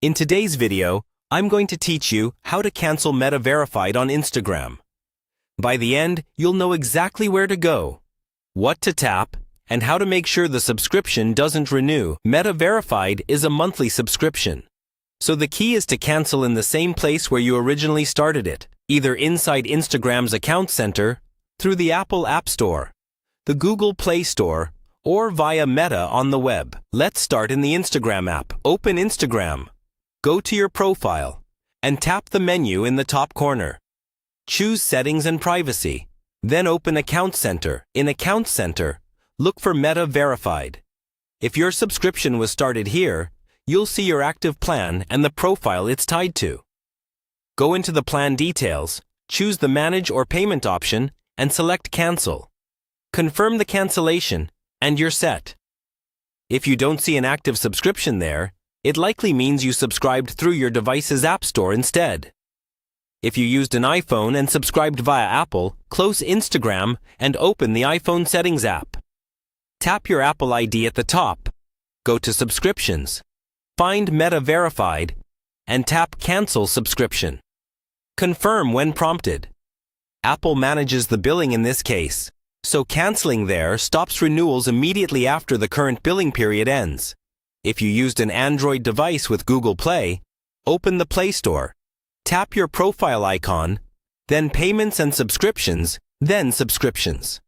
In today's video, I'm going to teach you how to cancel Meta Verified on Instagram. By the end, you'll know exactly where to go, what to tap, and how to make sure the subscription doesn't renew. Meta Verified is a monthly subscription. So the key is to cancel in the same place where you originally started it, either inside Instagram's account center, through the Apple App Store, the Google Play Store, or via Meta on the web. Let's start in the Instagram app. Open Instagram. Go to your profile and tap the menu in the top corner. Choose Settings and Privacy. Then open Account Center. In Account Center, look for Meta Verified. If your subscription was started here, you'll see your active plan and the profile it's tied to. Go into the plan details, choose the Manage or Payment option, and select Cancel. Confirm the cancellation, and you're set. If you don't see an active subscription there, it likely means you subscribed through your device's App Store instead. If you used an iPhone and subscribed via Apple, close Instagram and open the iPhone Settings app. Tap your Apple ID at the top. Go to Subscriptions. Find Meta Verified and tap Cancel Subscription. Confirm when prompted. Apple manages the billing in this case, so canceling there stops renewals immediately after the current billing period ends. If you used an Android device with Google Play, open the Play Store. Tap your profile icon, then Payments and Subscriptions, then Subscriptions.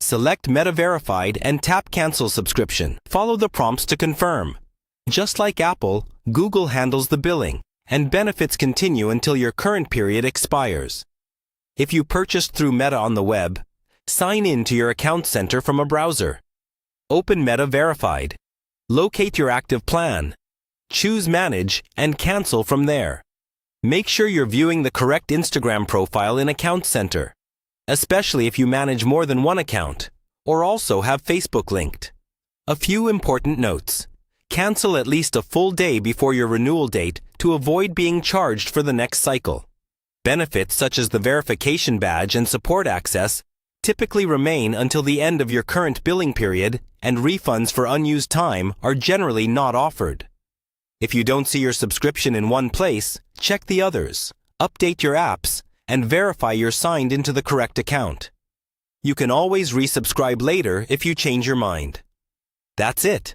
Select Meta Verified and tap Cancel Subscription. Follow the prompts to confirm. Just like Apple, Google handles the billing, and benefits continue until your current period expires. If you purchased through Meta on the web, sign in to your account center from a browser. Open Meta Verified. Locate your active plan. Choose Manage and cancel from there. Make sure you're viewing the correct Instagram profile in Account Center, especially if you manage more than one account, or also have Facebook linked. A few important notes. Cancel at least a full day before your renewal date to avoid being charged for the next cycle. Benefits such as the verification badge and support access typically remain until the end of your current billing period, and refunds for unused time are generally not offered. If you don't see your subscription in one place, check the others, update your apps, and verify you're signed into the correct account. You can always resubscribe later if you change your mind. That's it.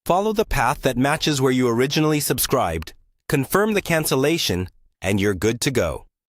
Follow the path that matches where you originally subscribed, confirm the cancellation, and you're good to go.